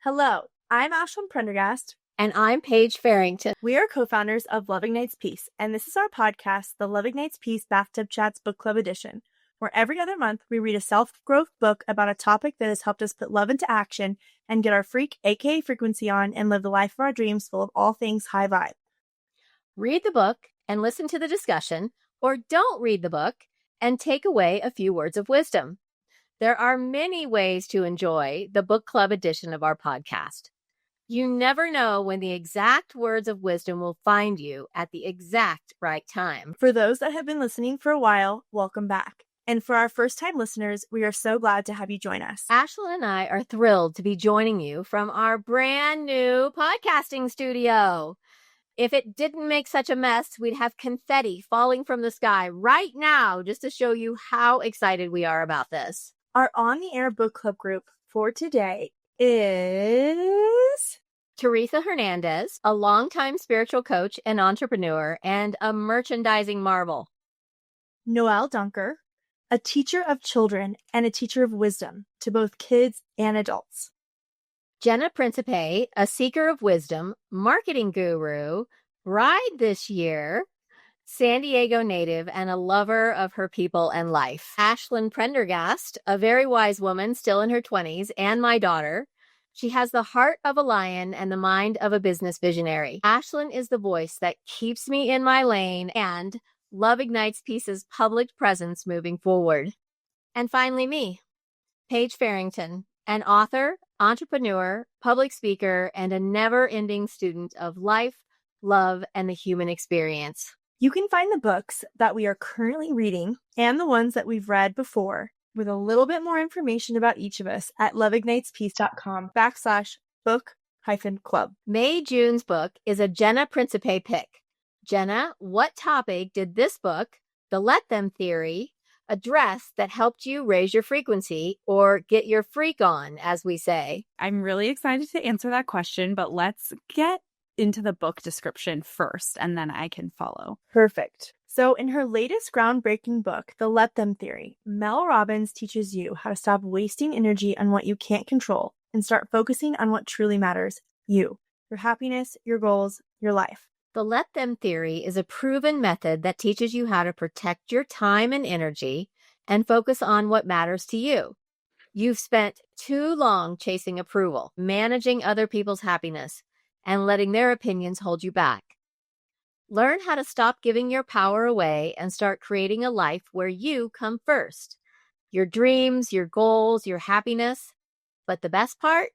Hello, I'm Ashlyn Prendergast. And I'm Paige Farrington. We are co-founders of Love Ignites Peace, and this is our podcast, the Love Ignites Peace Bathtub Chats Book Club Edition, where every other month we read a self-growth book about a topic that has helped us put love into action and get our freak, aka frequency on, and live the life of our dreams full of all things high vibe. Read the book and listen to the discussion, or don't read the book and take away a few words of wisdom. There are many ways to enjoy the book club edition of our podcast. You never know when the exact words of wisdom will find you at the exact right time. For those that have been listening for a while, welcome back. And for our first-time listeners, we are so glad to have you join us. Ashlyn and I are thrilled to be joining you from our brand new podcasting studio. If it didn't make such a mess, we'd have confetti falling from the sky right now just to show you how excited we are about this. Our on-the-air book club group for today is Teresa Hernandez, a longtime spiritual coach and entrepreneur and a merchandising marvel. Noelle Dunker, a teacher of children and a teacher of wisdom to both kids and adults. Jenna Principe, a seeker of wisdom, marketing guru, bride this year, San Diego native, and a lover of her people and life. Ashlyn Prendergast, a very wise woman still in her 20s, and my daughter. She has the heart of a lion and the mind of a business visionary. Ashlyn is the voice that keeps me in my lane and Love Ignites Peace's public presence moving forward. And finally me, Paige Farrington, an author, entrepreneur, public speaker, and a never-ending student of life, love, and the human experience. You can find the books that we are currently reading and the ones that we've read before with a little bit more information about each of us at loveignitespeace.com/book-club. May June's book is a Jenna Principe pick. Jenna, what topic did this book, The Let Them Theory, address that helped you raise your frequency or get your freak on, as we say? I'm really excited to answer that question, but let's get into the book description first, and then I can follow. Perfect. So in her latest groundbreaking book, The Let Them Theory, Mel Robbins teaches you how to stop wasting energy on what you can't control and start focusing on what truly matters, you, your happiness, your goals, your life. The Let Them Theory is a proven method that teaches you how to protect your time and energy and focus on what matters to you. You've spent too long chasing approval, managing other people's happiness, and letting their opinions hold you back. Learn how to stop giving your power away and start creating a life where you come first. Your dreams, your goals, your happiness. But the best part?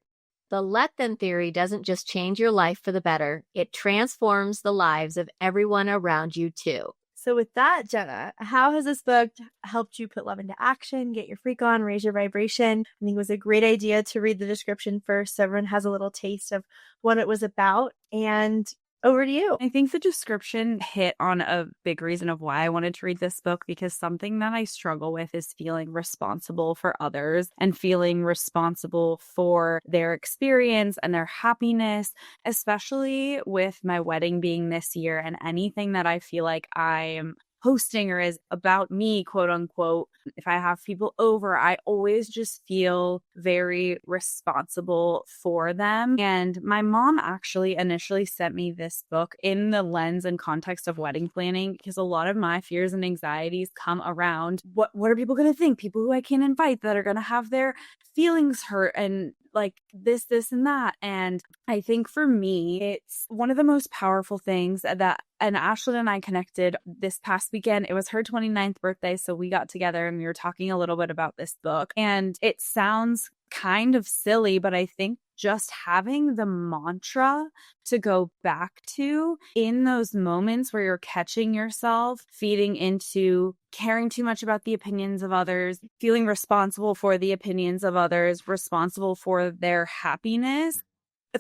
The Let Them Theory doesn't just change your life for the better, it transforms the lives of everyone around you too. So with that, Jenna, how has this book helped you put love into action, get your freak on, raise your vibration? I think it was a great idea to read the description first so everyone has a little taste of what it was about. And over to you. I think the description hit on a big reason of why I wanted to read this book, because something that I struggle with is feeling responsible for others and feeling responsible for their experience and their happiness, especially with my wedding being this year and anything that I feel like I'm hosting or is about me, quote unquote. If I have people over, I always just feel very responsible for them. And my mom actually initially sent me this book in the lens and context of wedding planning, because a lot of my fears and anxieties come around what are people going to think? People who I can't invite that are going to have their feelings hurt and like this, and that. And I think for me, it's one of the most powerful things that, and Ashlyn and I connected this past weekend. It was her 29th birthday. So we got together and we were talking a little bit about this book. And it sounds kind of silly, but I think just having the mantra to go back to in those moments where you're catching yourself feeding into caring too much about the opinions of others, feeling responsible for the opinions of others, responsible for their happiness.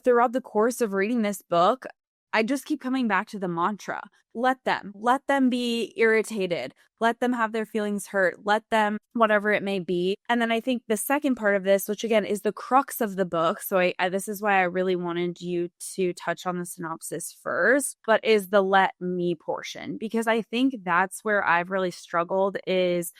Throughout the course of reading this book, I just keep coming back to the mantra. Let them be irritated. Let them have their feelings hurt. Let them, whatever it may be. And then I think the second part of this, which again is the crux of the book. So I this is why I really wanted you to touch on the synopsis first, but is the let me portion, because I think that's where I've really struggled is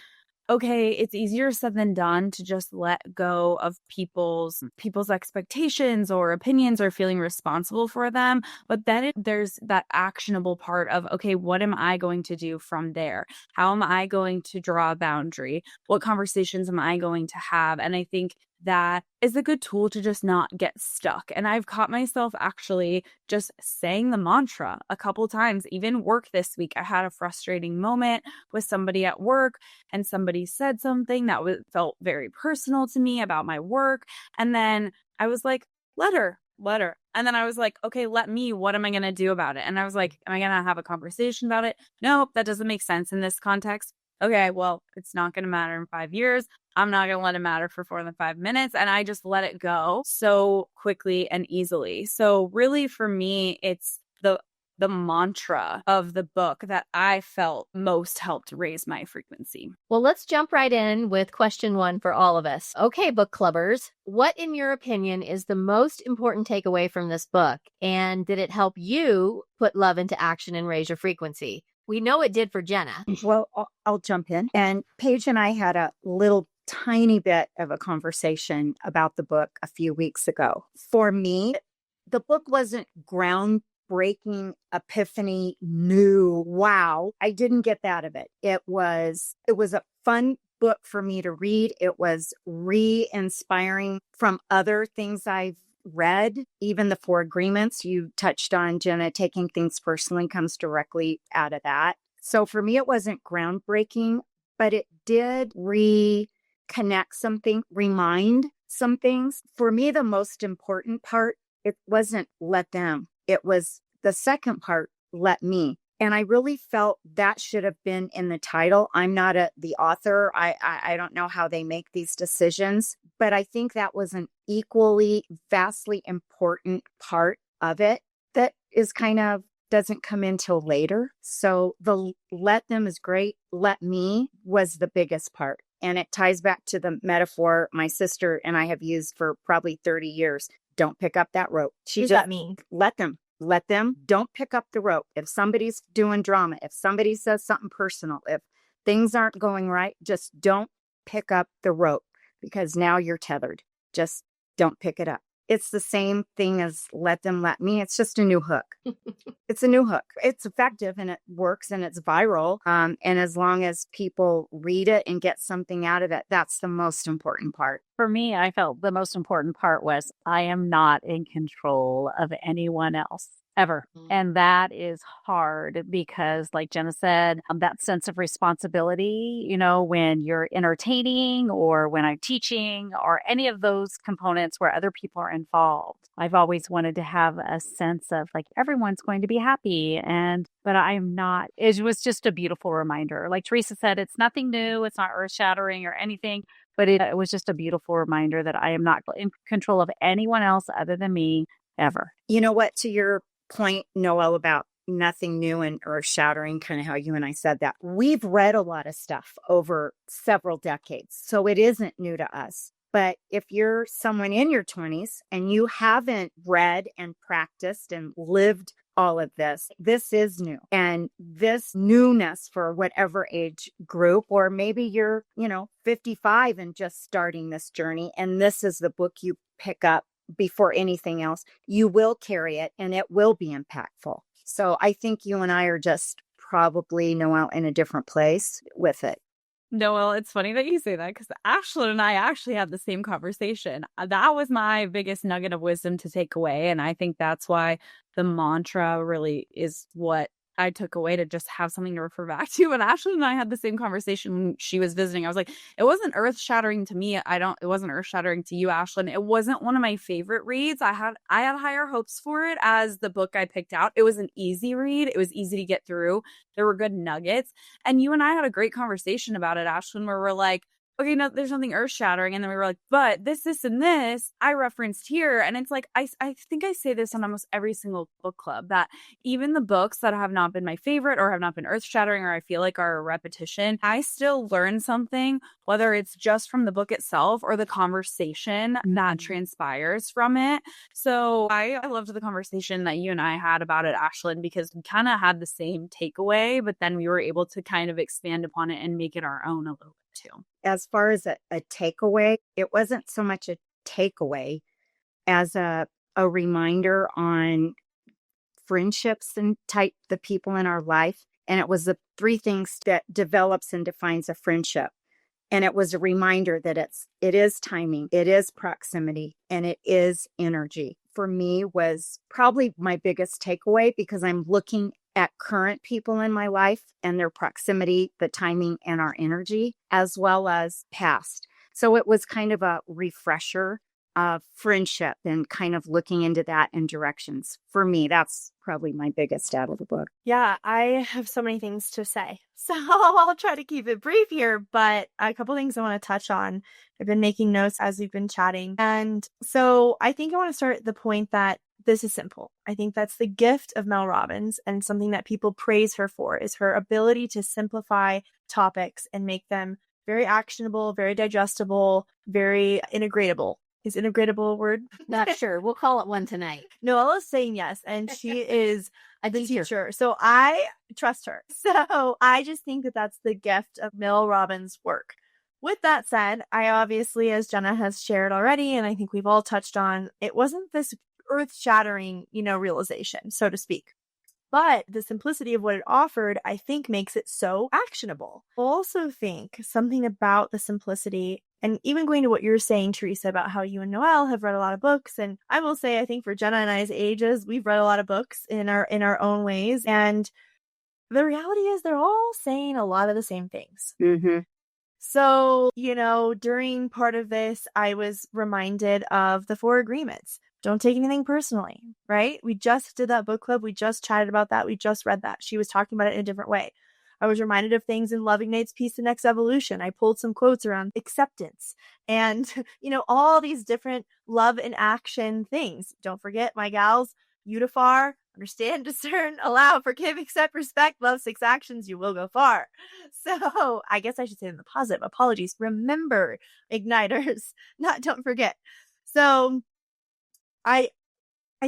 okay, it's easier said than done to just let go of people's expectations or opinions or feeling responsible for them. But then there's that actionable part of, okay, what am I going to do from there? How am I going to draw a boundary? What conversations am I going to have? And I think that is a good tool to just not get stuck. And I've caught myself actually just saying the mantra a couple times, even work this week. I had a frustrating moment with somebody at work, and somebody said something that felt very personal to me about my work. And then I was like, let her. And then I was like, okay, let me, what am I going to do about it? And I was like, am I going to have a conversation about it? Nope, that doesn't make sense in this context. Okay, well, it's not going to matter in 5 years. I'm not going to let it matter for more than 5 minutes. And I just let it go so quickly and easily. So really for me, it's the mantra of the book that I felt most helped raise my frequency. Well, let's jump right in with question 1 for all of us. Okay, book clubbers, what in your opinion is the most important takeaway from this book? And did it help you put love into action and raise your frequency? We know it did for Jenna. Well, I'll jump in. And Paige and I had a little tiny bit of a conversation about the book a few weeks ago. For me, the book wasn't groundbreaking, epiphany, new, wow. I didn't get that of it. It was a fun book for me to read. It was re-inspiring from other things I've read. Even the 4 agreements you touched on, Jenna, taking things personally comes directly out of that. So for me, it wasn't groundbreaking, but it did reconnect something, remind some things. For me, the most important part, it wasn't let them. It was the second part, let me. And I really felt that should have been in the title. I'm not the author. I don't know how they make these decisions, but I think that was an equally vastly important part of it that is kind of doesn't come in till later. So the let them is great. Let me was the biggest part. And it ties back to the metaphor my sister and I have used for probably 30 years. Don't pick up that rope. What does that mean? Let them. Let them. Don't pick up the rope. If somebody's doing drama, if somebody says something personal, if things aren't going right, just don't pick up the rope because now you're tethered. Just don't pick it up. It's the same thing as let them, let me. It's just a new hook. It's a new hook. It's effective and it works and it's viral. And as long as people read it and get something out of it, that's the most important part. For me, I felt the most important part was I am not in control of anyone else ever. And that is hard because, like Jenna said, that sense of responsibility, when you're entertaining or when I'm teaching or any of those components where other people are involved. I've always wanted to have a sense of like everyone's going to be happy. But I am not. It was just a beautiful reminder. Like Teresa said, it's nothing new. It's not earth shattering or anything. But it was just a beautiful reminder that I am not in control of anyone else other than me ever. You know what? To your point, Noelle, about nothing new and earth shattering, kind of how you and I said that. We've read a lot of stuff over several decades, so it isn't new to us. But if you're someone in your 20s and you haven't read and practiced and lived all of this is new. And this newness for whatever age group, or maybe you're, 55 and just starting this journey, and this is the book you pick up before anything else, you will carry it and it will be impactful. So I think you and I are just probably, Noelle, in a different place with it. Noelle, it's funny that you say that because Ashlyn and I actually had the same conversation. That was my biggest nugget of wisdom to take away. And I think that's why the mantra really is what I took away, to just have something to refer back to. And Ashlyn and I had the same conversation when she was visiting. I was like, it wasn't earth shattering to me. It wasn't earth shattering to you, Ashlyn. It wasn't one of my favorite reads. I had higher hopes for it as the book I picked out. It was an easy read. It was easy to get through. There were good nuggets. And you and I had a great conversation about it, Ashlyn, where we're like, okay, no, there's nothing earth shattering. And then we were like, but this, and this I referenced here. And it's like, I think I say this on almost every single book club, that even the books that have not been my favorite or have not been earth shattering, or I feel like are a repetition, I still learn something, whether it's just from the book itself or the conversation that transpires from it. So I loved the conversation that you and I had about it, Ashlyn, because we kind of had the same takeaway, but then we were able to kind of expand upon it and make it our own a little bit. too. As far as a takeaway, it wasn't so much a takeaway as a reminder on friendships and the people in our life. And it was the three things that develops and defines a friendship. And it was a reminder that it is timing, it is proximity, and it is energy. For me, was probably my biggest takeaway, because I'm looking at current people in my life and their proximity, the timing, and our energy, as well as past. So it was kind of a refresher of friendship and kind of looking into that and directions. For me, that's probably my biggest out of the book. Yeah, I have so many things to say. So I'll try to keep it brief here, but a couple things I want to touch on. I've been making notes as we've been chatting. And so I think I want to start at the point that this is simple. I think that's the gift of Mel Robbins, and something that people praise her for is her ability to simplify topics and make them very actionable, very digestible, very integratable. Is integratable a word? Not sure. We'll call it one tonight. Noella's saying yes, and she is A the teacher. teacher. So I trust her. So I just think that that's the gift of Mel Robbins' work. With that said, I obviously, as Jenna has shared already, and I think we've all touched on, it wasn't this earth-shattering, realization, so to speak. But the simplicity of what it offered, I think, makes it so actionable. I also think something about the simplicity, and even going to what you're saying, Teresa, about how you and Noelle have read a lot of books. And I will say, I think for Jenna and I's ages, we've read a lot of books in our own ways. And the reality is they're all saying a lot of the same things. Mm-hmm. So, during part of this, I was reminded of the 4 agreements. Don't take anything personally, right? We just did that book club. We just chatted about that. We just read that. She was talking about it in a different way. I was reminded of things in Love Ignites Peace, the Next Evolution. I pulled some quotes around acceptance and, all these different love and action things. Don't forget, my gals, Utafar, understand, discern, allow, forgive, accept, respect, love, 6 actions, you will go far. So I guess I should say in the positive. Apologies. Remember, igniters, don't forget. So I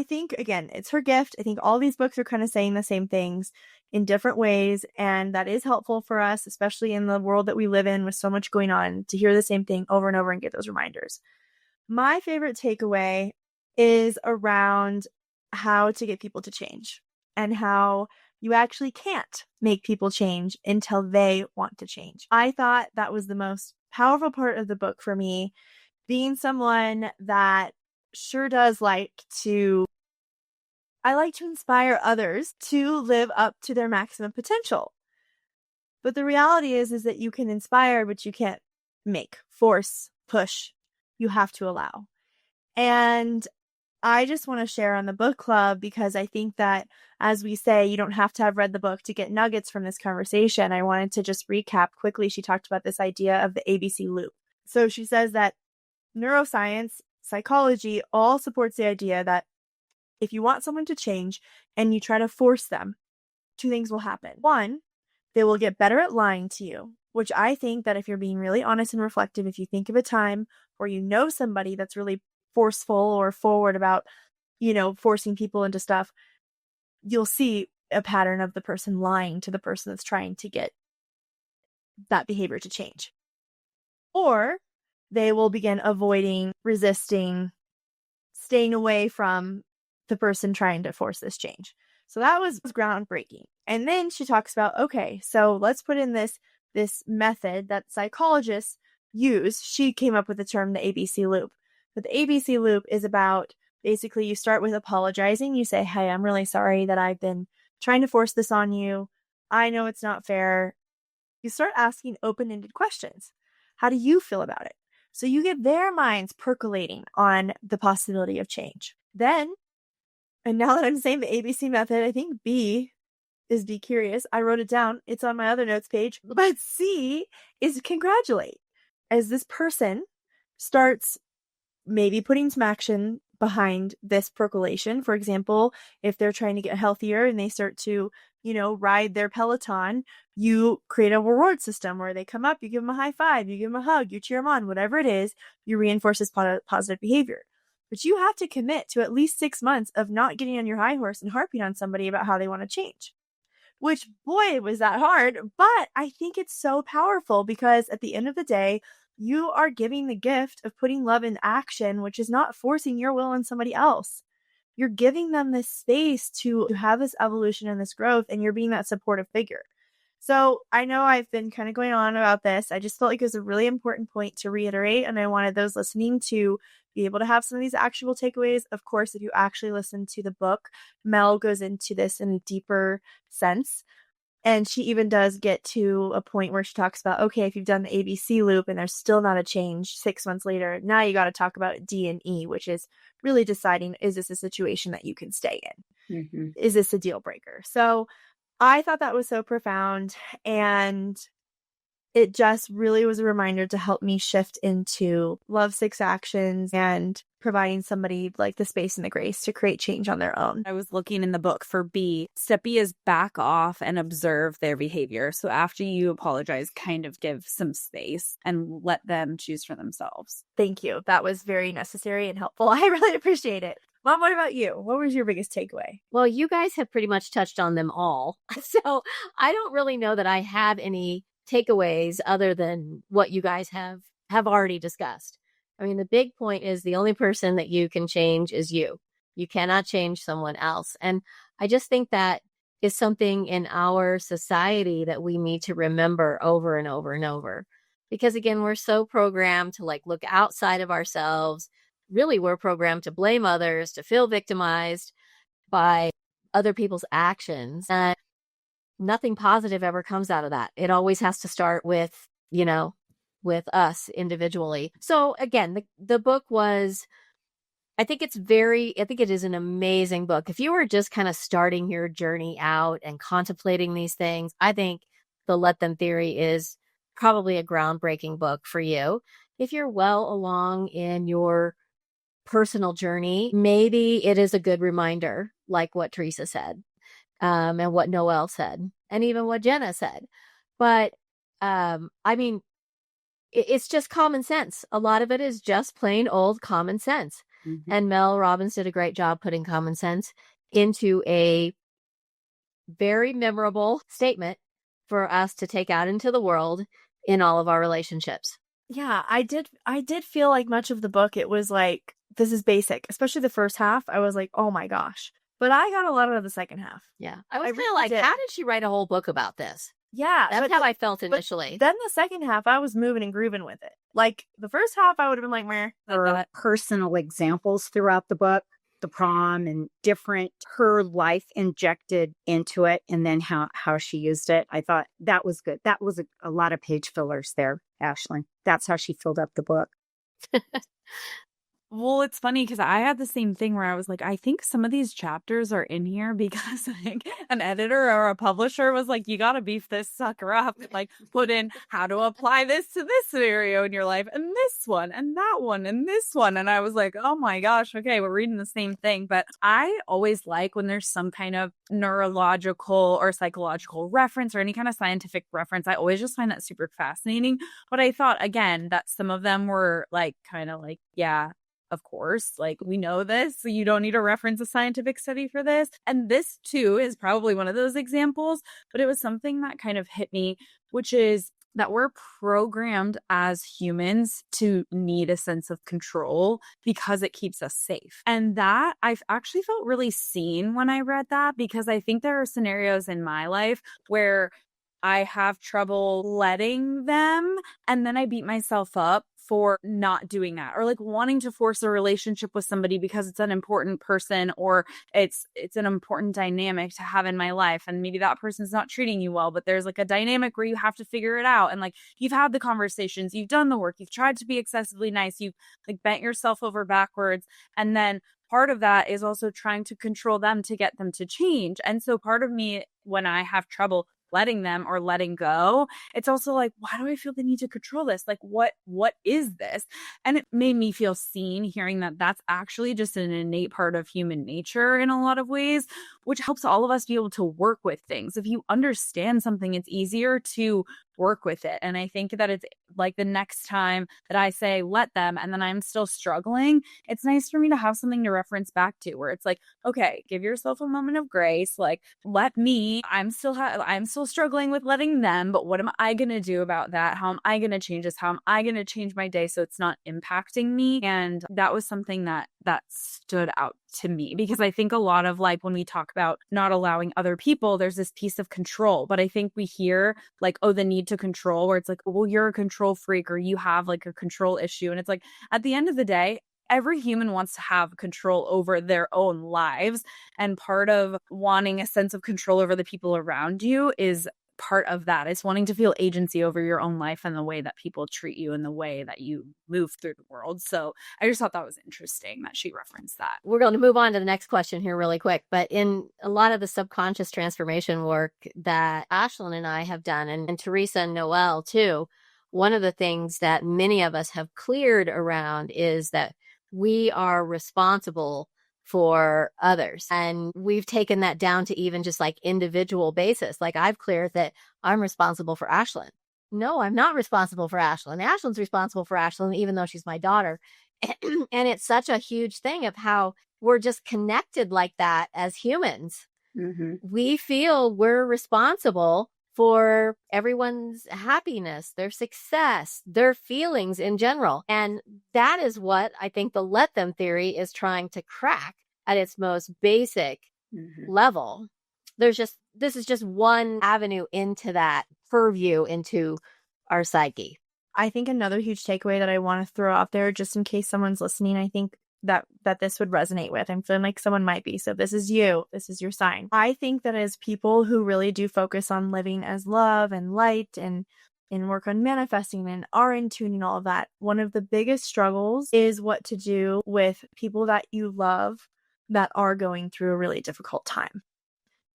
think, again, it's her gift. I think all these books are kind of saying the same things in different ways. And that is helpful for us, especially in the world that we live in with so much going on, to hear the same thing over and over and get those reminders. My favorite takeaway is around how to get people to change, and how you actually can't make people change until they want to change. I thought that was the most powerful part of the book for me, being someone that sure does I like to inspire others to live up to their maximum potential. But the reality is that you can inspire, but you can't make, force, push. You have to allow. And I just want to share on the book club, because I think that, as we say, you don't have to have read the book to get nuggets from this conversation. I wanted to just recap quickly. She talked about this idea of the ABC loop. So she says that neuroscience, psychology, all supports the idea that if you want someone to change and you try to force them, 2 things will happen. 1, they will get better at lying to you, which I think that if you're being really honest and reflective, if you think of a time where somebody that's really forceful or forward about, forcing people into stuff, you'll see a pattern of the person lying to the person that's trying to get that behavior to change. Or they will begin avoiding, resisting, staying away from the person trying to force this change. So that was groundbreaking. And then she talks about, okay, so let's put in this method that psychologists use. She came up with the term the ABC loop. But the ABC loop is about, basically, you start with apologizing. You say, hey, I'm really sorry that I've been trying to force this on you. I know it's not fair. You start asking open-ended questions. How do you feel about it? So you get their minds percolating on the possibility of change. Then, and now that I'm saying the ABC method, I think B is be curious. I wrote it down. It's on my other notes page. But C is congratulate. As this person starts maybe putting some action behind this percolation. For example, if they're trying to get healthier and they start to, ride their Peloton, you create a reward system where they come up, you give them a high five, you give them a hug, you cheer them on, whatever it is, you reinforce this positive behavior. But you have to commit to at least 6 months of not getting on your high horse and harping on somebody about how they want to change. which boy, was that hard. But I think it's so powerful because at the end of the day, you are giving the gift of putting love in action, which is not forcing your will on somebody else. You're giving them this space to have this evolution and this growth, and you're being that supportive figure. So I know I've been kind of going on about this. I just felt like it was a really important point to reiterate, and I wanted those listening to be able to have some of these actual takeaways. Of course, if you actually listen to the book, Mel goes into this in a deeper sense. And she even does get to a point where she talks about, okay, if you've done the ABC loop and there's still not a change 6 months later, now you got to talk about D and E, which is really deciding, is this a situation that you can stay in? Mm-hmm. Is this a deal breaker? So I thought that was so profound, and it just really was a reminder to help me shift into love 6 actions and providing somebody like the space and the grace to create change on their own. I was looking in the book for B. Step B is back off and observe their behavior. So after you apologize, kind of give some space and let them choose for themselves. Thank you. That was very necessary and helpful. I really appreciate it. Mom, what about you? What was your biggest takeaway? Well, you guys have pretty much touched on them all. So I don't really know that I have any takeaways other than what you guys have already discussed. I mean, the big point is the only person that you can change is you. You cannot change someone else. And I just think that is something in our society that we need to remember over and over and over. Because again, we're so programmed to like look outside of ourselves. Really, we're programmed to blame others, to feel victimized by other people's actions. And nothing positive ever comes out of that. It always has to start with, with us individually. So again, the book was, I think it is an amazing book. If you were just kind of starting your journey out and contemplating these things, I think the Let Them Theory is probably a groundbreaking book for you. If you're well along in your personal journey, maybe it is a good reminder, like what Teresa said, and what Noelle said, and even what Jenna said. But I mean, it's just common sense. A lot of it is just plain old common sense. Mm-hmm. And Mel Robbins did a great job putting common sense into a very memorable statement for us to take out into the world in all of our relationships. Yeah, I did feel like much of the book, it was like, this is basic, especially the first half. I was like, oh my gosh. But I got a lot out of the second half. Yeah. I was kind of like, how did she write a whole book about this? Yeah. That's how I felt initially. Then the second half, I was moving and grooving with it. Like the first half, I would have been like, meh. Her personal examples throughout the book, the prom and her life injected into it, and then how she used it. I thought that was good. That was a lot of page fillers there, Ashley. That's how she filled up the book. Well, it's funny because I had the same thing where I was like, I think some of these chapters are in here because like an editor or a publisher was like, you got to beef this sucker up, like put in how to apply this to this scenario in your life and this one and that one and this one. And I was like, oh my gosh, okay, we're reading the same thing. But I always like when there's some kind of neurological or psychological reference or any kind of scientific reference. I always just find that super fascinating. But I thought, again, that some of them were like kind of like, yeah, of course, like we know this, so you don't need to reference a scientific study for this. And this too is probably one of those examples, but it was something that kind of hit me, which is that we're programmed as humans to need a sense of control because it keeps us safe. And that I've actually felt really seen when I read that, because I think there are scenarios in my life where I have trouble letting them, and then I beat myself up for not doing that, or like wanting to force a relationship with somebody because it's an important person or it's an important dynamic to have in my life, and maybe that person's not treating you well, but there's like a dynamic where you have to figure it out, and like you've had the conversations, you've done the work, you've tried to be excessively nice, you've like bent yourself over backwards, and then part of that is also trying to control them to get them to change. And so part of me, when I have trouble letting them or letting go, it's also like, why do I feel the need to control this? Like, what is this? And it made me feel seen hearing that that's actually just an innate part of human nature in a lot of ways, which helps all of us be able to work with things. If you understand something, it's easier to work with it. And I think that it's like the next time that I say let them and then I'm still struggling, it's nice for me to have something to reference back to where it's like, okay, give yourself a moment of grace. Like, let me, I'm still struggling with letting them, but what am I going to do about that? How am I going to change this? How am I going to change my day so it's not impacting me? And that was something that stood out to me, because I think a lot of like when we talk about not allowing other people, there's this piece of control. But I think we hear like, oh, the need to control, where it's like, well, you're a control freak or you have like a control issue. And it's like, at the end of the day, every human wants to have control over their own lives. And part of wanting a sense of control over the people around you is part of that. It's wanting to feel agency over your own life and the way that people treat you and the way that you move through the world. So I just thought that was interesting that she referenced that. We're going to move on to the next question here really quick. But in a lot of the subconscious transformation work that Ashlyn and I have done, and Teresa and Noelle too, one of the things that many of us have cleared around is that we are responsible for others. And we've taken that down to even just like individual basis. Like I've cleared that I'm responsible for Ashlyn. No, I'm not responsible for Ashlyn. Ashlyn's responsible for Ashlyn, even though she's my daughter. And it's such a huge thing of how we're just connected like that as humans. Mm-hmm. We feel we're responsible for everyone's happiness, their success, their feelings in general. And that is what I think the let them theory is trying to crack at its most basic level. This is just one avenue into that purview into our psyche. I think another huge takeaway that I want to throw out there, just in case someone's listening, I think that this would resonate with. I'm feeling like someone might be. So if this is you, this is your sign. I think that as people who really do focus on living as love and light and work on manifesting and are in tune and all of that, one of the biggest struggles is what to do with people that you love that are going through a really difficult time.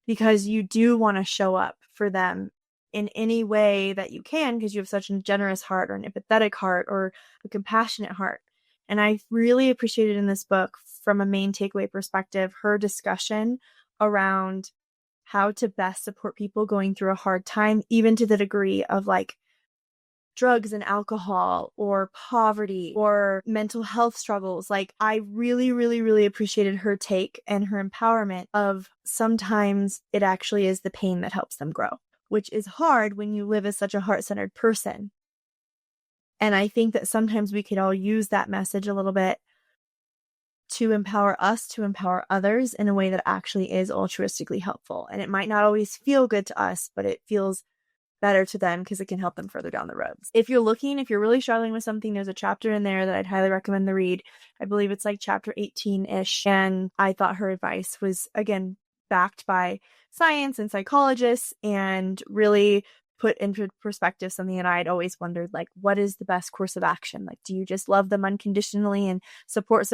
Because you do want to show up for them in any way that you can, because you have such a generous heart or an empathetic heart or a compassionate heart. And I really appreciated in this book, from a main takeaway perspective, her discussion around how to best support people going through a hard time, even to the degree of like drugs and alcohol or poverty or mental health struggles. Like I really, really, really appreciated her take and her empowerment of sometimes it actually is the pain that helps them grow, which is hard when you live as such a heart-centered person. And I think that sometimes we could all use that message a little bit to empower us, to empower others in a way that actually is altruistically helpful. And it might not always feel good to us, but it feels better to them because it can help them further down the road. If you're really struggling with something, there's a chapter in there that I'd highly recommend the read. I believe it's like chapter 18-ish. And I thought her advice was, again, backed by science and psychologists and really put into perspective something that I'd always wondered, like, what is the best course of action? Like, do you just love them unconditionally and support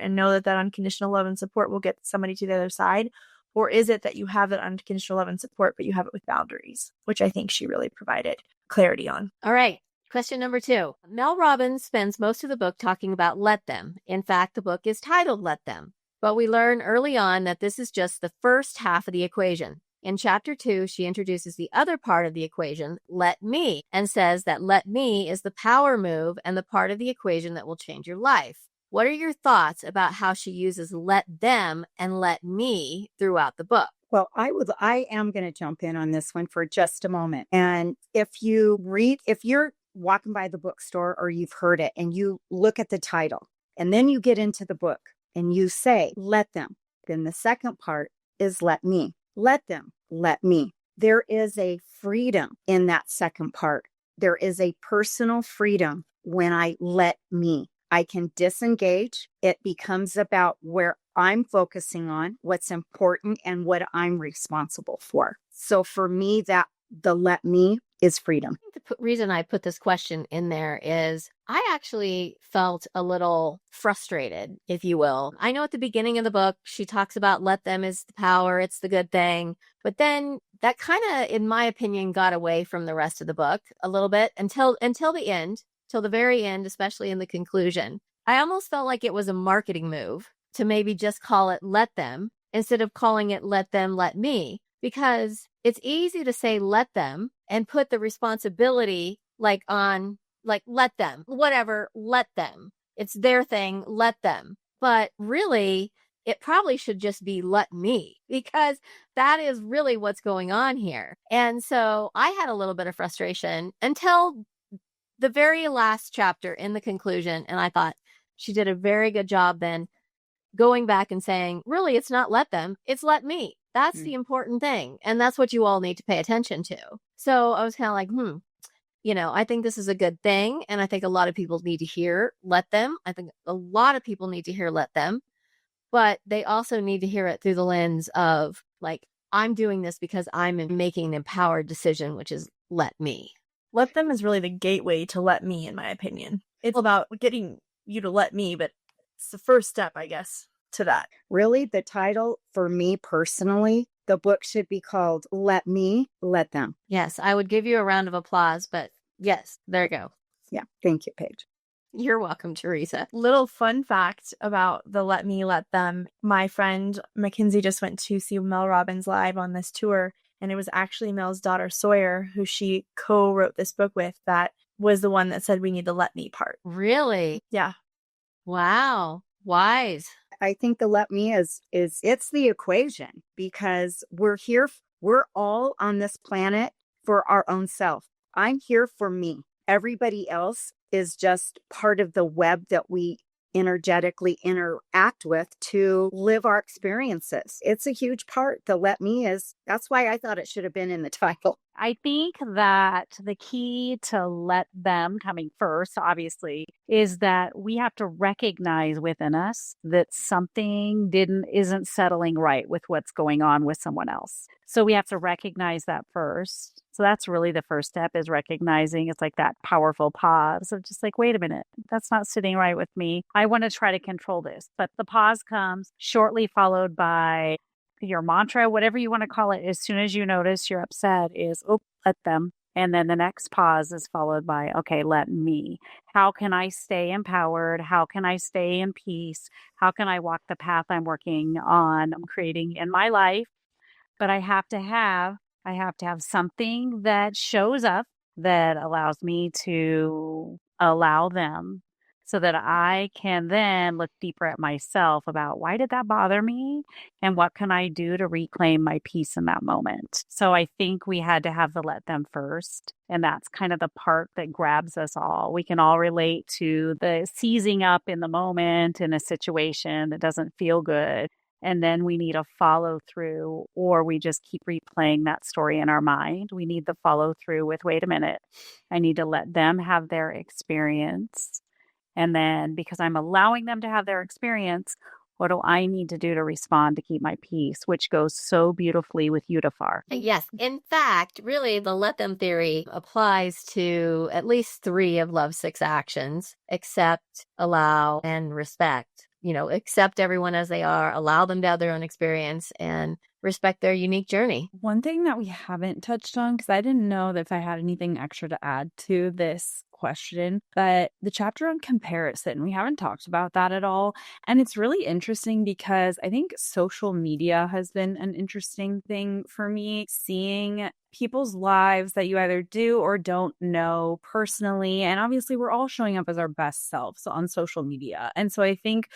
and know that that unconditional love and support will get somebody to the other side? Or is it that you have that unconditional love and support, but you have it with boundaries, which I think she really provided clarity on. All right. Question number 2. Mel Robbins spends most of the book talking about let them. In fact, the book is titled Let Them. But we learn early on that this is just the first half of the equation. In chapter 2, she introduces the other part of the equation, let me, and says that let me is the power move and the part of the equation that will change your life. What are your thoughts about how she uses let them and let me throughout the book? Well, I am going to jump in on this one for just a moment. And if you're walking by the bookstore or you've heard it and you look at the title and then you get into the book and you say, let them, then the second part is let me. Let them, let me. There is a freedom in that second part. There is a personal freedom when I let me. I can disengage. It becomes about where I'm focusing on, what's important, and what I'm responsible for. So for me, that the let me is freedom. The reason I put this question in there is I actually felt a little frustrated, if you will. I know at the beginning of the book, she talks about let them is the power, it's the good thing. But then that kind of, in my opinion, got away from the rest of the book a little bit until the end, till the very end, especially in the conclusion. I almost felt like it was a marketing move to maybe just call it let them instead of calling it let them, let me, because it's easy to say, let them, and put the responsibility on, let them, whatever, let them. It's their thing, let them. But really, it probably should just be let me, because that is really what's going on here. And so I had a little bit of frustration until the very last chapter in the conclusion. And I thought she did a very good job then going back and saying, really, it's not let them, it's let me. That's the important thing. And that's what you all need to pay attention to. So I was kind of like, I think this is a good thing. And I think a lot of people need to hear let them. I think a lot of people need to hear let them. But they also need to hear it through the lens of I'm doing this because I'm making an empowered decision, which is let me. Let them is really the gateway to let me, in my opinion. It's about getting you to let me, but it's the first step, I guess, to that. Really, the title for me personally, the book should be called Let Me, Let Them. Yes, I would give you a round of applause, but yes, there you go. Yeah, thank you, Paige. You're welcome, Teresa. Little fun fact about the Let Me, Let Them. My friend Mackenzie just went to see Mel Robbins live on this tour, and it was actually Mel's daughter Sawyer, who she co-wrote this book with, that was the one that said we need the let me part. Really? Yeah. Wow. Wise. I think the let me is it's the equation, because we're all on this planet for our own self. I'm here for me. Everybody else is just part of the web that we energetically interact with to live our experiences. It's a huge part. The let me that's why I thought it should have been in the title. I think that the key to let them coming first, obviously, is that we have to recognize within us that something isn't settling right with what's going on with someone else. So we have to recognize that first. So that's really the first step, is recognizing. It's like that powerful pause of just wait a minute, that's not sitting right with me. I want to try to control this. But the pause comes shortly followed by your mantra, whatever you want to call it. As soon as you notice you're upset, is, let them. And then the next pause is followed by, okay, let me. How can I stay empowered? How can I stay in peace? How can I walk the path I'm working on creating in my life? But I have to have something that shows up that allows me to allow them, so that I can then look deeper at myself about, why did that bother me? And what can I do to reclaim my peace in that moment? So I think we had to have the let them first. And that's kind of the part that grabs us all. We can all relate to the seizing up in the moment in a situation that doesn't feel good. And then we need a follow through, or we just keep replaying that story in our mind. We need the follow through with, wait a minute, I need to let them have their experience. And then, because I'm allowing them to have their experience, what do I need to do to respond to keep my peace, which goes so beautifully with Utafar. Yes. In fact, really, the let them theory applies to at least 3 of Love's 6 actions: accept, allow, and respect. Accept everyone as they are, allow them to have their own experience, and respect their unique journey. One thing that we haven't touched on, because I didn't know that if I had anything extra to add to this question, but the chapter on comparison, we haven't talked about that at all. And it's really interesting because I think social media has been an interesting thing for me, seeing people's lives that you either do or don't know personally. And obviously we're all showing up as our best selves on social media. And so I think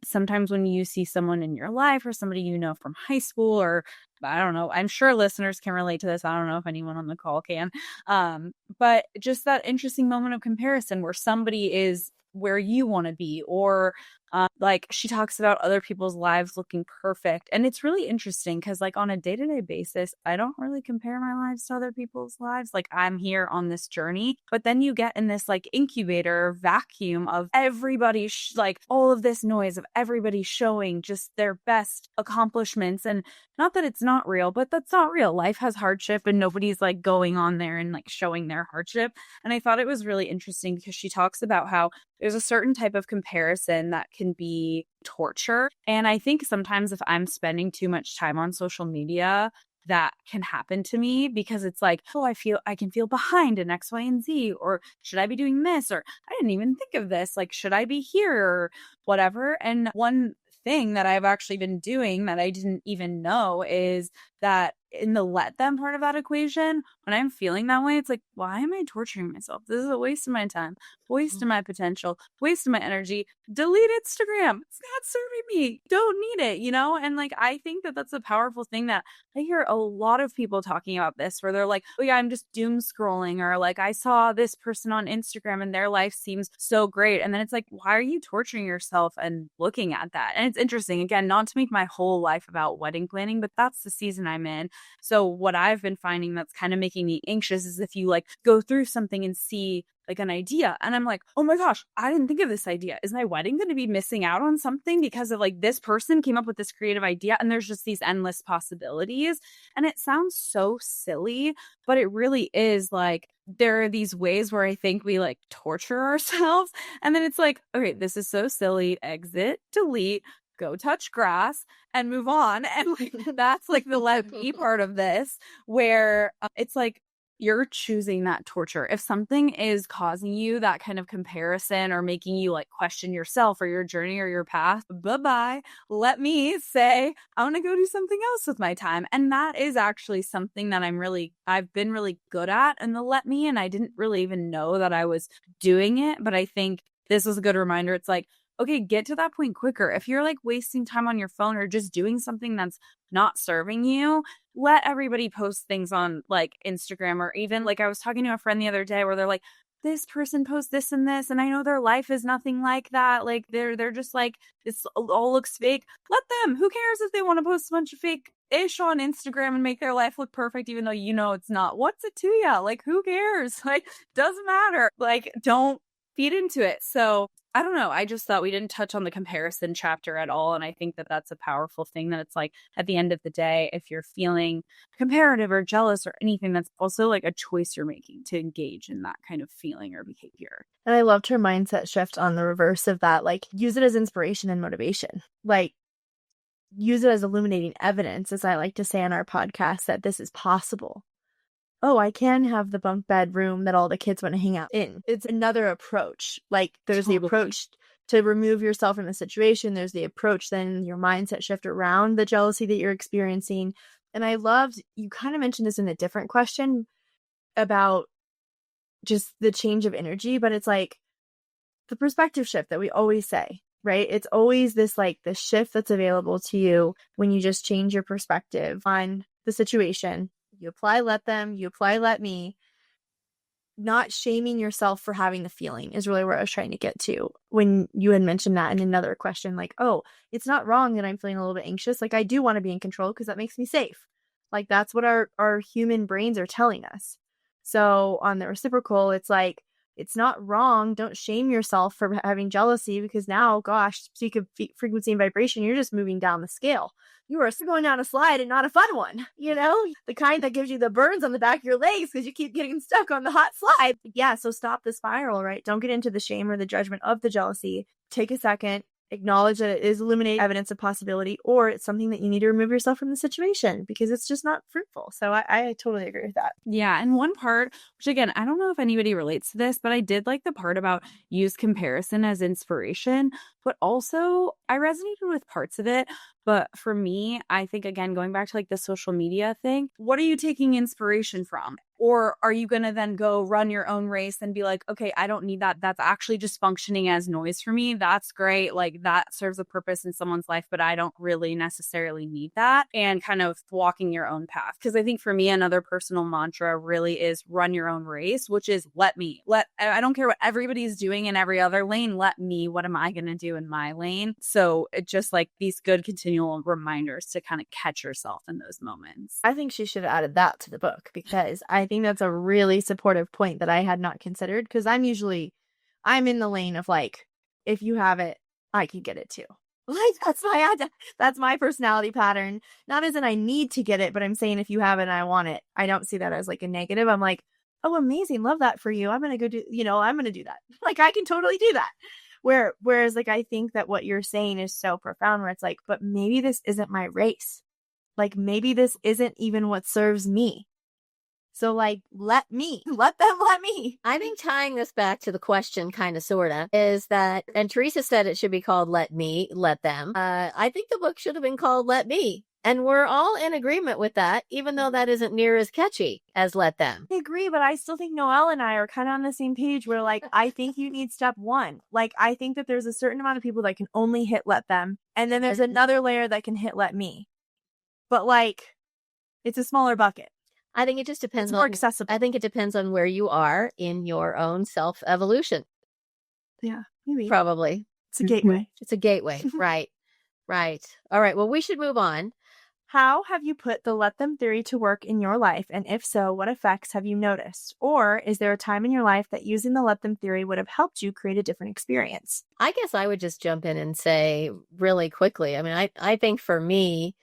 sometimes when you see someone in your life or somebody you know from high school, or I don't know, I'm sure listeners can relate to this. I don't know if anyone on the call can. But just that interesting moment of comparison where somebody is where you want to be, or she talks about other people's lives looking perfect. And it's really interesting because on a day-to-day basis, I don't really compare my lives to other people's lives. I'm here on this journey, but then you get in this incubator vacuum of everybody, all of this noise of everybody showing just their best accomplishments. And not that it's not real, but that's not real. Life has hardship and nobody's going on there and showing their hardship. And I thought it was really interesting because she talks about how there's a certain type of comparison that can be torture. And I think sometimes if I'm spending too much time on social media, that can happen to me because it's I can feel behind in X, Y, and Z, or should I be doing this? Or I didn't even think of this. Should I be here or whatever? And one thing that I've actually been doing that I didn't even know is that in the let them part of that equation, when I'm feeling that way, it's like, why am I torturing myself? This is a waste of my time, waste of my potential, waste of my energy. Delete Instagram. It's not serving me. Don't need it, you know? And like, I think that that's a powerful thing that I hear a lot of people talking about this, where they're like, oh yeah, I'm just doom scrolling, or like, I saw this person on Instagram and their life seems so great. And then it's like, why are you torturing yourself and looking at that? And it's interesting, again, not to make my whole life about wedding planning, but that's the season I'm in. So what I've been finding that's kind of making me anxious is if you like go through something and see like an idea and I'm like, oh my gosh, I didn't think of this idea. Is my wedding going to be missing out on something because of like this person came up with this creative idea? And there's just these endless possibilities. And it sounds so silly, but it really is like, there are these ways where I think we like torture ourselves. And then it's like, okay, this is so silly. Exit, delete, go touch grass and move on. And like, that's like the let me part of this, where it's like, you're choosing that torture. If something is causing you that kind of comparison or making you like question yourself or your journey or your path, bye-bye. Let me say, I want to go do something else with my time. And that is actually something that I've been really good at in the let me. And I didn't really even know that I was doing it. But I think this was a good reminder. It's like, okay, get to that point quicker. If you're like wasting time on your phone or just doing something that's not serving you, let everybody post things on like Instagram, or even like I was talking to a friend the other day where they're like, this person posts this and this, and I know their life is nothing like that. Like they're just like, this all looks fake. Let them. Who cares if they want to post a bunch of fake ish on Instagram and make their life look perfect, even though you know it's not? What's it to you? Like, who cares? Like, doesn't matter. Like, don't feed into it. So I don't know. I just thought we didn't touch on the comparison chapter at all. And I think that that's a powerful thing, that it's like at the end of the day, if you're feeling comparative or jealous or anything, that's also like a choice you're making to engage in that kind of feeling or behavior. And I loved her mindset shift on the reverse of that. Like, use it as inspiration and motivation. Like, use it as illuminating evidence, as I like to say on our podcast, that this is possible. Oh, I can have the bunk bed room that all the kids want to hang out in. It's another approach. Like, there's the approach to remove yourself from the situation. There's the approach, then your mindset shift around the jealousy that you're experiencing. And I loved, you kind of mentioned this in a different question about just the change of energy, but it's like the perspective shift that we always say, right? It's always this like the shift that's available to you when you just change your perspective on the situation. You apply let them, you apply let me. Not shaming yourself for having the feeling is really where I was trying to get to when you had mentioned that in another question. Like, oh, it's not wrong that I'm feeling a little bit anxious. Like, I do want to be in control because that makes me safe. Like, that's what our human brains are telling us. So on the reciprocal, it's like, it's not wrong. Don't shame yourself for having jealousy, because now, gosh, speak of frequency and vibration, you're just moving down the scale. You are going down a slide and not a fun one, you know, the kind that gives you the burns on the back of your legs because you keep getting stuck on the hot slide. Yeah, so stop the spiral, right? Don't get into the shame or the judgment of the jealousy. Take a second, acknowledge that it is illuminating evidence of possibility, or it's something that you need to remove yourself from the situation because it's just not fruitful. So I totally agree with that. Yeah. And one part, which again, I don't know if anybody relates to this, but I did like the part about use comparison as inspiration, but also I resonated with parts of it. But for me, I think, again, going back to like the social media thing, what are you taking inspiration from? Or are you going to then go run your own race and be like, okay, I don't need that. That's actually just functioning as noise for me. That's great. Like, that serves a purpose in someone's life, but I don't really necessarily need that. And kind of walking your own path. Because I think for me, another personal mantra really is run your own race, which is let me. I don't care what everybody's doing in every other lane. Let me. What am I going to do in my lane? So it just like these good continual reminders to kind of catch yourself in those moments. I think she should have added that to the book, because I think that's a really supportive point that I had not considered, because I'm in the lane of like, if you have it, I can get it too. Like, that's my personality pattern. Not as in I need to get it, but I'm saying if you have it and I want it, I don't see that as like a negative. I'm like, oh, amazing. Love that for you. I'm going to go do, I'm going to do that. Like, I can totally do that. Whereas like, I think that what you're saying is so profound, where it's like, but maybe this isn't my race. Like, maybe this isn't even what serves me. So like, let them let me. I think tying this back to the question, kind of, sort of, is that, and Teresa said it should be called Let Me, Let Them. I think the book should have been called Let Me. And we're all in agreement with that, even though that isn't near as catchy as let them. I agree, but I still think Noelle and I are kind of on the same page where, like, I think you need step one. Like, I think that there's a certain amount of people that can only hit let them. And then there's another layer that can hit let me. But, like, it's a smaller bucket. I think it just depends It's more accessible. I think it depends on where you are in your own self-evolution. Yeah, maybe. Probably. It's a gateway. It's a gateway. Right. Right. All right. Well, we should move on. How have you put the let them theory to work in your life? And if so, what effects have you noticed? Or is there a time in your life that using the let them theory would have helped you create a different experience? I guess I would just jump in and say really quickly. I mean, I think for me,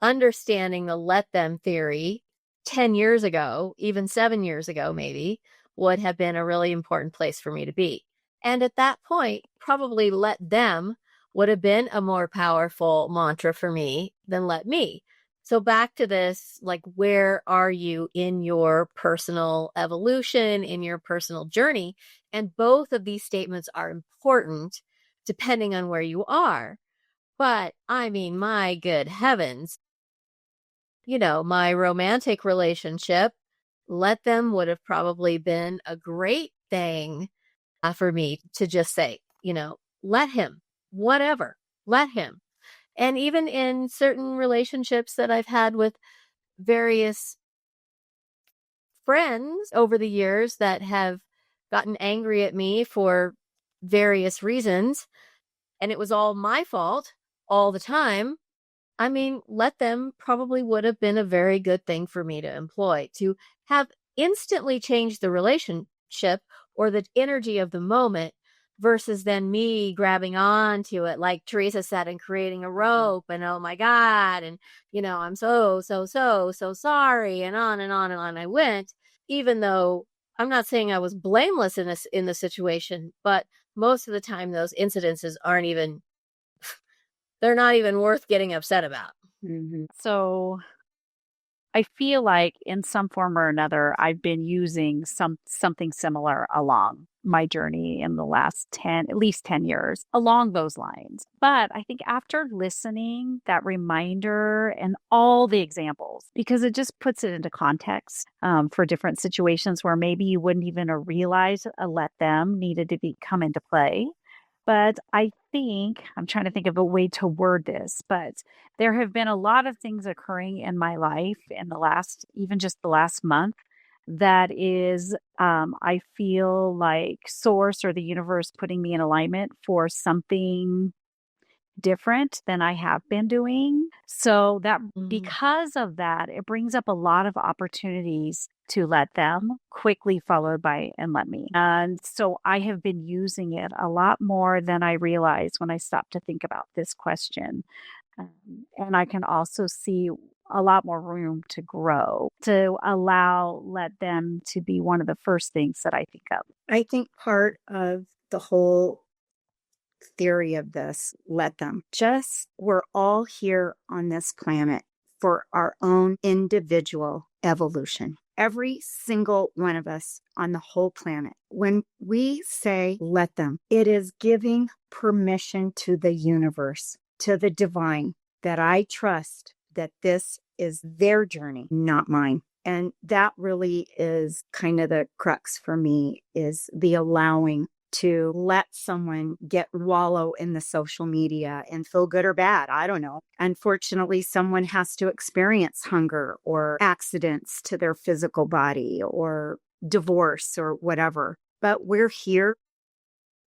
understanding the let them theory 10 years ago, even 7 years ago, maybe, would have been a really important place for me to be. And at that point, probably let them would have been a more powerful mantra for me than let me. So back to this, like, where are you in your personal evolution, in your personal journey? And both of these statements are important depending on where you are. But I mean, my good heavens, you know, my romantic relationship, let them would have probably been a great thing for me to just say, you know, let him, whatever, let him. And even in certain relationships that I've had with various friends over the years that have gotten angry at me for various reasons, and it was all my fault all the time. I mean, let them probably would have been a very good thing for me to employ, to have instantly changed the relationship or the energy of the moment versus then me grabbing on to it, like Teresa said, and creating a rope and, oh my God, and, you know, I'm so sorry, and on and on and on I went, even though I'm not saying I was blameless in the situation, but most of the time those incidences aren't even, they're not even worth getting upset about. Mm-hmm. So I feel like in some form or another, I've been using something similar along my journey in the last at least 10 years along those lines. But I think after listening, that reminder and all the examples, because it just puts it into context for different situations where maybe you wouldn't even realize a let them needed to come into play. But I think, I'm trying to think of a way to word this, but there have been a lot of things occurring in my life in even just the last month, that is, I feel like source or the universe putting me in alignment for something different than I have been doing. So that because of that, it brings up a lot of opportunities to let them, quickly followed by and let me. And so I have been using it a lot more than I realized when I stopped to think about this question. And I can also see a lot more room to grow, to let them to be one of the first things that I think of. I think part of the whole theory of this, let them, we're all here on this planet for our own individual evolution. Every single one of us on the whole planet. When we say let them, it is giving permission to the universe, to the divine, that I trust that this is their journey, not mine. And that really is kind of the crux for me, is the allowing to let someone wallow in the social media and feel good or bad. I don't know. Unfortunately, someone has to experience hunger or accidents to their physical body or divorce or whatever. But we're here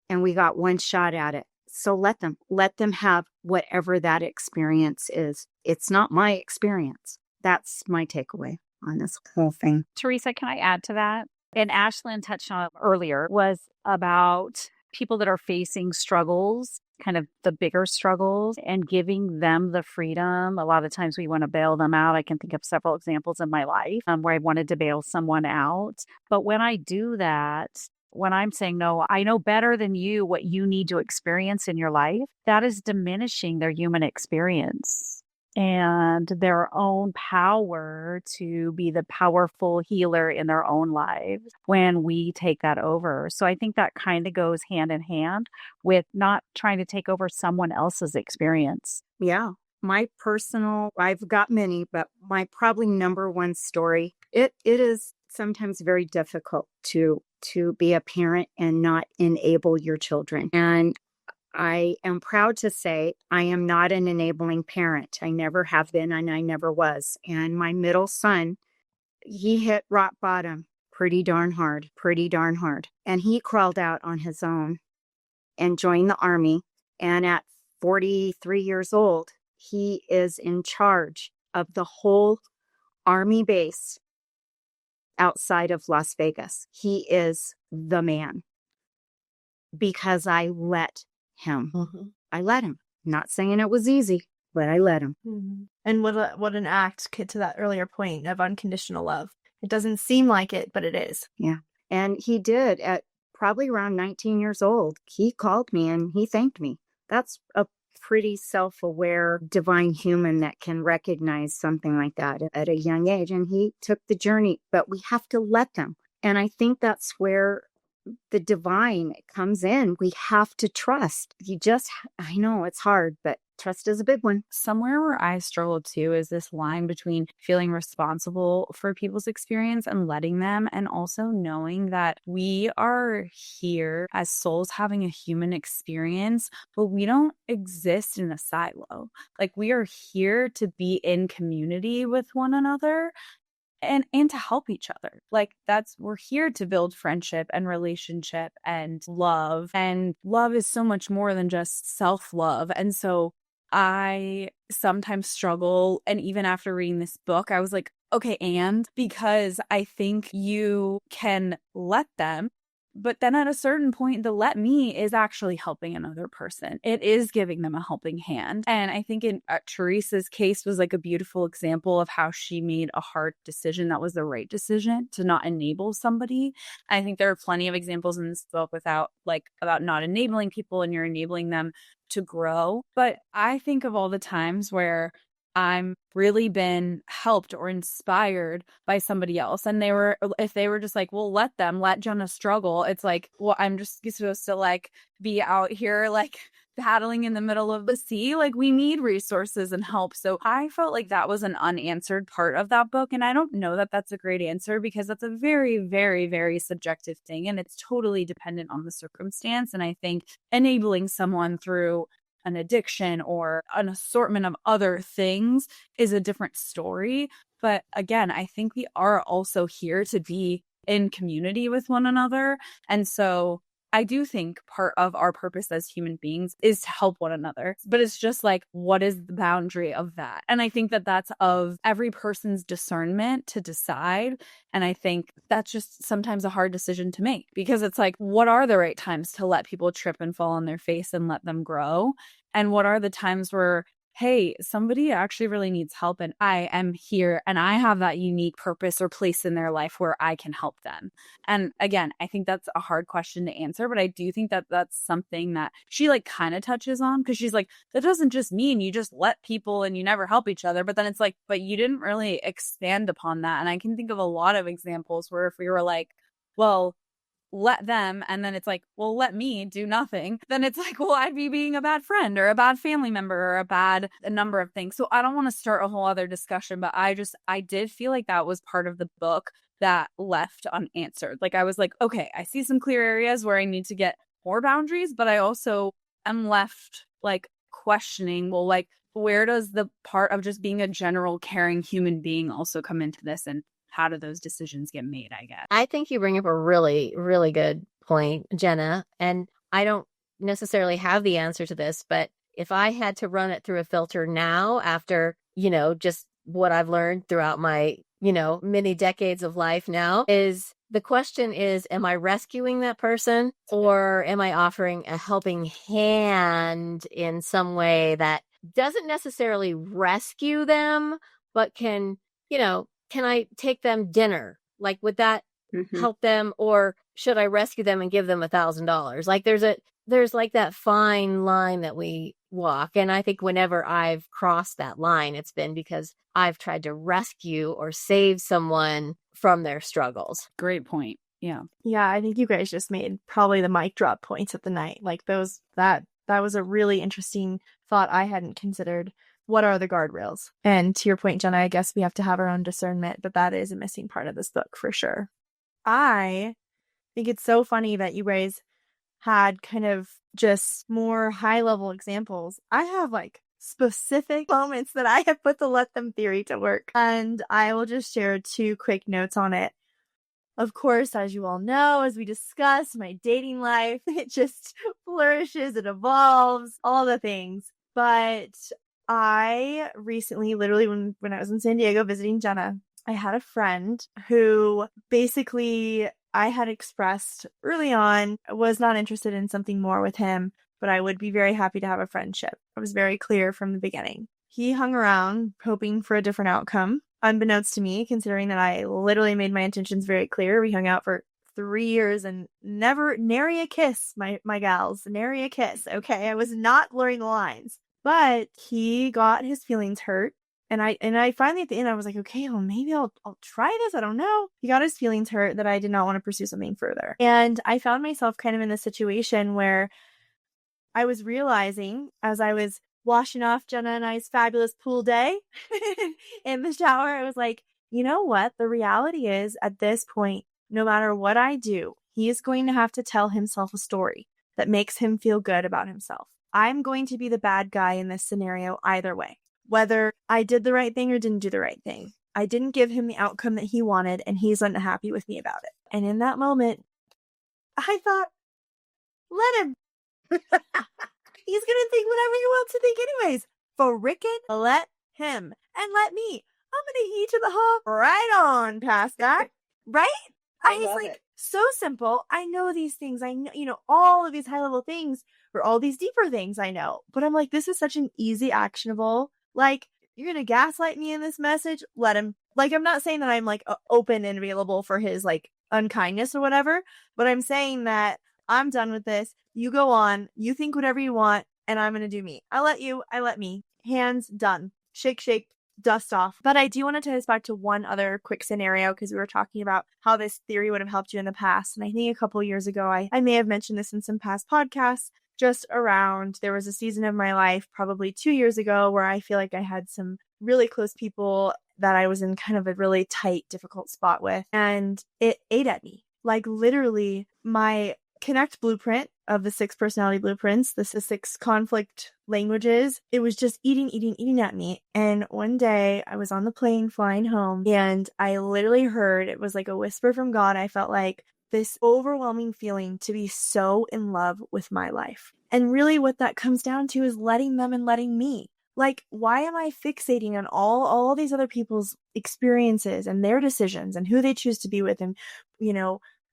and we got one shot at it. So let them have whatever that experience is. It's not my experience. That's my takeaway on this whole thing. Teresa, can I add to that? And Ashlyn touched on it earlier, was about people that are facing struggles, kind of the bigger struggles, and giving them the freedom. A lot of times we want to bail them out. I can think of several examples in my life where I wanted to bail someone out. But when I do that, when I'm saying, no, I know better than you what you need to experience in your life, that is diminishing their human experience and their own power to be the powerful healer in their own lives when we take that over. So I think that kind of goes hand in hand with not trying to take over someone else's experience. Yeah. my personal, I've got many, but my probably number one story, it is sometimes very difficult to be a parent and not enable your children. And I am proud to say I am not an enabling parent. I never have been, and I never was. And my middle son, he hit rock bottom pretty darn hard. And he crawled out on his own and joined the Army. And at 43 years old, he is in charge of the whole Army base outside of Las Vegas. He is the man because I let him. Mm-hmm. I let him. Not saying it was easy, but I let him. Mm-hmm. And what an act to that earlier point of unconditional love. It doesn't seem like it, but it is. Yeah. And he did at probably around 19 years old. He called me and he thanked me. That's a pretty self-aware divine human that can recognize something like that at a young age. And he took the journey, but we have to let them. And I think that's where the divine comes in. We have to trust. I know it's hard, but trust is a big one. Somewhere where I struggle too is this line between feeling responsible for people's experience and letting them, and also knowing that we are here as souls having a human experience, but we don't exist in a silo. Like, we are here to be in community with one another and to help each other. Like, we're here to build friendship and relationship and love is so much more than just self-love. And so I sometimes struggle, and even after reading this book, I was like, okay, and because I think you can let them, but then at a certain point, the let me is actually helping another person. It is giving them a helping hand. And I think in Teresa's case was like a beautiful example of how she made a hard decision that was the right decision to not enable somebody. I think there are plenty of examples in this book about not enabling people, and you're enabling them to grow. But I think of all the times where I'm really been helped or inspired by somebody else, and if they were just like, well, let Jenna struggle, it's like, well, I'm just supposed to like be out here like paddling in the middle of the sea. Like, we need resources and help. So I felt like that was an unanswered part of that book, and I don't know that that's a great answer, because that's a very, very, very subjective thing, and it's totally dependent on the circumstance. And I think enabling someone through an addiction or an assortment of other things is a different story. But again, I think we are also here to be in community with one another. And so I do think part of our purpose as human beings is to help one another. But it's just like, what is the boundary of that? And I think that that's of every person's discernment to decide. And I think that's just sometimes a hard decision to make, because it's like, what are the right times to let people trip and fall on their face and let them grow? And what are the times where, hey, somebody actually really needs help, and I am here and I have that unique purpose or place in their life where I can help them? And again, I think that's a hard question to answer, but I do think that that's something that she like kind of touches on, because she's like, that doesn't just mean you just let people and you never help each other. But then it's like, but you didn't really expand upon that. And I can think of a lot of examples where if we were like, well, let them, and then it's like, well, let me do nothing, then it's like, well, I'd be being a bad friend or a bad family member or a number of things. So I don't want to start a whole other discussion, but I did feel like that was part of the book that left unanswered. Like, I was like, okay, I see some clear areas where I need to get more boundaries, but I also am left like questioning, well, like, where does the part of just being a general caring human being also come into this, and how do those decisions get made, I guess? I think you bring up a really, really good point, Jenna. And I don't necessarily have the answer to this, but if I had to run it through a filter now, after, just what I've learned throughout my, many decades of life now, is the question is, am I rescuing that person, or am I offering a helping hand in some way that doesn't necessarily rescue them, but can I take them dinner? Like, would that help them? Or should I rescue them and give them $1,000? Like, there's like that fine line that we walk. And I think whenever I've crossed that line, it's been because I've tried to rescue or save someone from their struggles. Great point. Yeah. Yeah, I think you guys just made probably the mic drop points of the night. Like, that was a really interesting thought I hadn't considered. what are the guardrails? And to your point, Jenna, I guess we have to have our own discernment, but that is a missing part of this book for sure. I think it's so funny that you guys had kind of just more high level examples. I have like specific moments that I have put the let them theory to work, and I will just share 2 quick notes on it. Of course, as you all know, as we discussed, my dating life, it just flourishes, it evolves, all the things. But I recently, literally when I was in San Diego visiting Jenna, I had a friend who basically I had expressed early on was not interested in something more with him, but I would be very happy to have a friendship. I was very clear from the beginning. He hung around hoping for a different outcome, unbeknownst to me, considering that I literally made my intentions very clear. We hung out for 3 years and never, nary a kiss, my gals, nary a kiss. Okay, I was not blurring the lines, but he got his feelings hurt. And I finally at the end, I was like, okay, well, maybe I'll try this. I don't know. He got his feelings hurt that I did not want to pursue something further. And I found myself kind of in this situation where I was realizing as I was washing off Jenna and I's fabulous pool day in the shower, I was like, you know what? The reality is at this point, no matter what I do, he is going to have to tell himself a story that makes him feel good about himself. I'm going to be the bad guy in this scenario either way. Whether I did the right thing or didn't do the right thing. I didn't give him the outcome that he wanted, and he's unhappy with me about it. And in that moment, I thought, let him. He's going to think whatever he wants to think anyways. Frickin' let him. And let me. I'm going to heed to the hall right on past that. Right? I love like, it. So simple. I know these things. I know, all of these high level things or all these deeper things I know. But I'm like, this is such an easy, actionable. Like, you're going to gaslight me in this message? Let him. Like, I'm not saying that I'm like open and available for his like unkindness or whatever, but I'm saying that I'm done with this. You go on, you think whatever you want, and I'm going to do me. I let you, I let me. Hands done. Shake, shake, dust off. But I do want to tie this back to one other quick scenario because we were talking about how this theory would have helped you in the past. And I think a couple years ago, I may have mentioned this in some past podcasts. Just around, there was a season of my life, probably 2 years ago, where I feel like I had some really close people that I was in kind of a really tight, difficult spot with. And it ate at me. Like literally my Connect blueprint of the 6 personality blueprints, the 6 conflict languages, it was just eating at me. And one day I was on the plane flying home and I literally heard, it was like a whisper from God. I felt like this overwhelming feeling to be so in love with my life. And really what that comes down to is letting them and letting me. Like, why am I fixating on all these other people's experiences and their decisions and who they choose to be with and,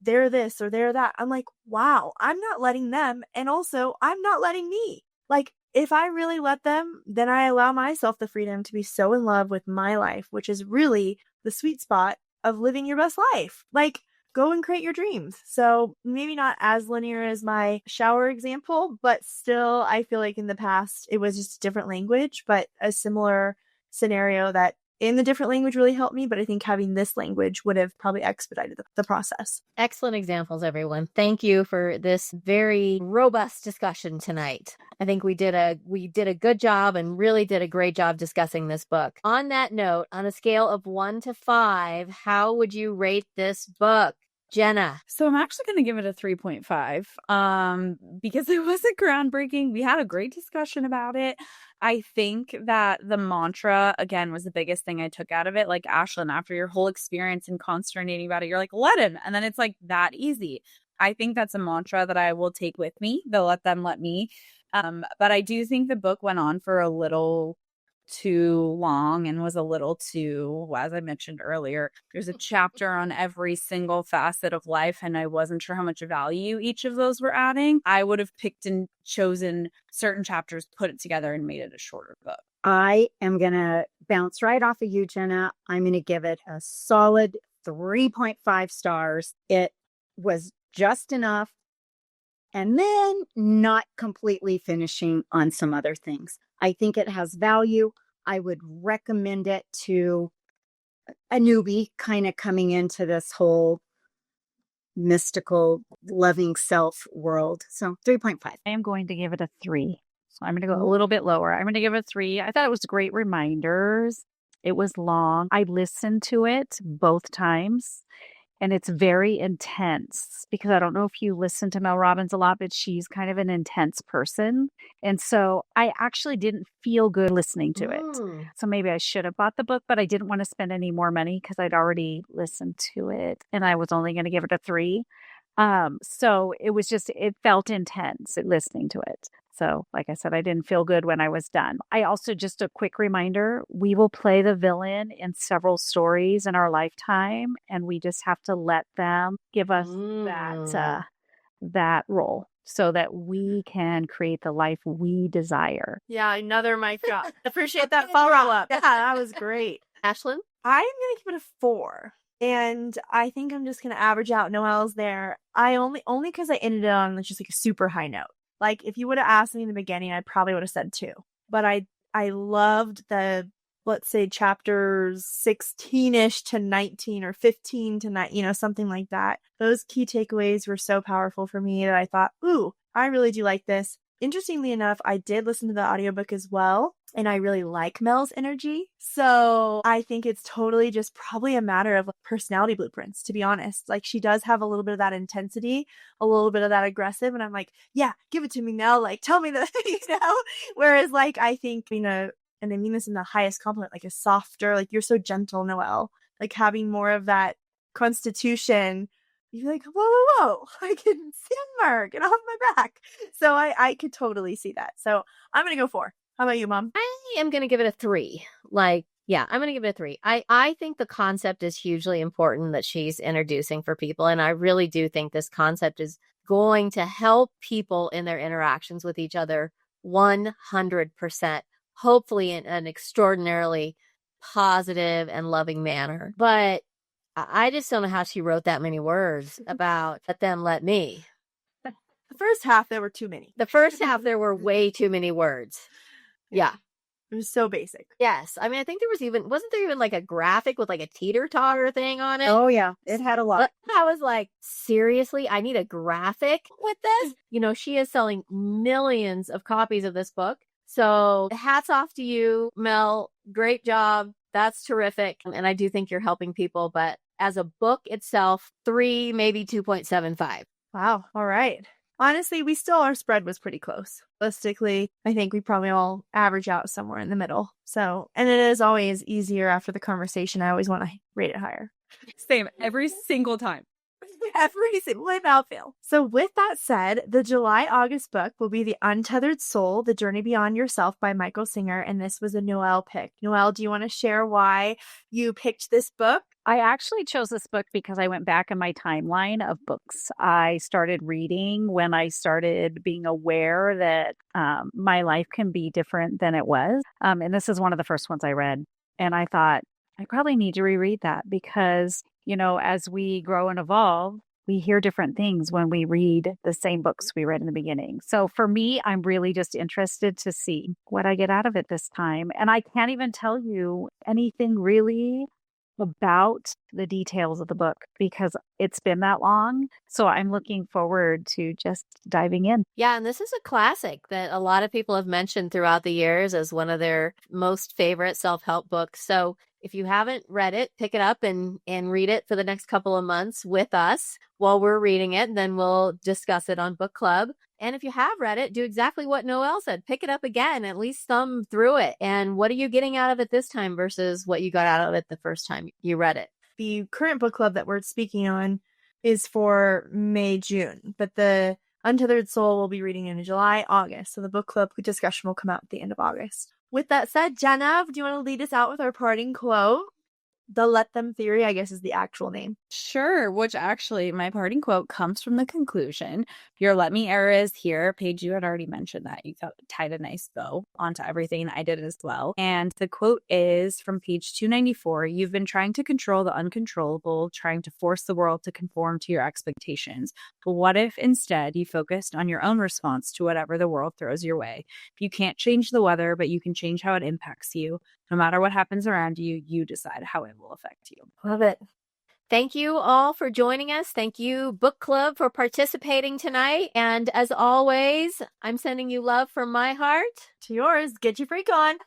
they're this or they're that. I'm like, wow, I'm not letting them. And also I'm not letting me. Like, if I really let them, then I allow myself the freedom to be so in love with my life, which is really the sweet spot of living your best life. Like, go and create your dreams. So maybe not as linear as my shower example, but still, I feel like in the past, it was just a different language, but a similar scenario that in the different language really helped me. But I think having this language would have probably expedited the process. Excellent examples, everyone. Thank you for this very robust discussion tonight. I think we did a good job and really did a great job discussing this book. On that note, on a scale of 1 to 5, how would you rate this book? Jenna. So I'm actually going to give it a 3.5 because it wasn't groundbreaking. We had a great discussion about it. I think that the mantra, again, was the biggest thing I took out of it. Like, Ashlyn, after your whole experience and consternating about it, you're like, let him. And then it's like that easy. I think that's a mantra that I will take with me. They'll let them let me. But I do think the book went on for a little too long and was a little too, as I mentioned earlier, there's a chapter on every single facet of life and I wasn't sure how much value each of those were adding. I would have picked and chosen certain chapters, put it together and made it a shorter book. I am going to bounce right off of you, Jenna. I'm going to give it a solid 3.5 stars. It was just enough and then not completely finishing on some other things. I think it has value. I would recommend it to a newbie kind of coming into this whole mystical, loving self world. So 3.5. I am going to give it a 3. So I'm going to go a little bit lower. I'm going to give it 3. I thought it was great reminders. It was long. I listened to it both times. And it's very intense because I don't know if you listen to Mel Robbins a lot, but she's kind of an intense person. And so I actually didn't feel good listening to it. So maybe I should have bought the book, but I didn't want to spend any more money because I'd already listened to it and I was only going to give it a 3. So it was just, it felt intense listening to it. So like I said, I didn't feel good when I was done. I also, just a quick reminder, we will play the villain in several stories in our lifetime, and we just have to let them give us that role so that we can create the life we desire. Yeah, another mic drop. Appreciate that follow-up. Yeah, that was great. Ashlyn? I'm going to give it a 4. And I think I'm just going to average out Noelle's there. I only because I ended it on just like a super high note. Like if you would have asked me in the beginning, I probably would have said 2. But I loved the, let's say, chapters 16-ish to 19 or 15 to 9, something like that. Those key takeaways were so powerful for me that I thought, ooh, I really do like this. Interestingly enough, I did listen to the audiobook as well. And I really like Mel's energy. So I think it's totally just probably a matter of personality blueprints, to be honest. Like she does have a little bit of that intensity, a little bit of that aggressive. And I'm like, yeah, give it to me, Mel. Like, tell me that, Whereas like, I think, and I mean this in the highest compliment, like a softer, like you're so gentle, Noelle, like having more of that constitution. You're like, whoa, I can simmer, get off my back. So I could totally see that. So I'm going to go 4. How about you, Mom? I am going to give it a 3. I'm going to give it a 3. I think the concept is hugely important that she's introducing for people. And I really do think this concept is going to help people in their interactions with each other 100%, hopefully in an extraordinarily positive and loving manner. But I just don't know how she wrote that many words about let them, let me. The first half, there were too many. The first half, there were way too many words. Yeah. It was so basic. Yes. I mean, I think wasn't there even like a graphic with like a teeter-totter thing on it? Oh, yeah. It had a lot. I was like, seriously? I need a graphic with this? She is selling millions of copies of this book. So hats off to you, Mel. Great job. That's terrific. And I do think you're helping people. But as a book itself, 3, maybe 2.75. Wow. All right. Honestly, our spread was pretty close. Realistically, I think we probably all average out somewhere in the middle. So, and it is always easier after the conversation. I always want to rate it higher. Same, every single time. Every single without fail. So with that said, the July-August book will be The Untethered Soul, The Journey Beyond Yourself by Michael Singer. And this was a Noelle pick. Noelle, do you want to share why you picked this book? I actually chose this book because I went back in my timeline of books. I started reading when I started being aware that my life can be different than it was. And this is one of the first ones I read. And I thought, I probably need to reread that because, as we grow and evolve, we hear different things when we read the same books we read in the beginning. So for me, I'm really just interested to see what I get out of it this time. And I can't even tell you anything really about the details of the book because it's been that long. So I'm looking forward to just diving in. Yeah, and this is a classic that a lot of people have mentioned throughout the years as one of their most favorite self-help books. So if you haven't read it, pick it up and read it for the next couple of months with us while we're reading it. Then we'll discuss it on book club. And if you have read it, do exactly what Noelle said. Pick it up again, at least thumb through it. And what are you getting out of it this time versus what you got out of it the first time you read it? The current book club that we're speaking on is for May, June, but the Untethered Soul will be reading in July, August. So the book club discussion will come out at the end of August. With that said, Jenna, do you want to lead us out with our parting quote? The Let Them Theory, I guess, is the actual name. Sure, which actually my parting quote comes from the conclusion. Your let me era is here. Paige, you had already mentioned that. You tied a nice bow onto everything. I did as well. And the quote is from page 294. You've been trying to control the uncontrollable, trying to force the world to conform to your expectations. But what if instead you focused on your own response to whatever the world throws your way? You can't change the weather, but you can change how it impacts you. No matter what happens around you, you decide how it will affect you. Love it. Thank you all for joining us. Thank you, Book Club, for participating tonight. And as always, I'm sending you love from my heart To yours, get your freak on.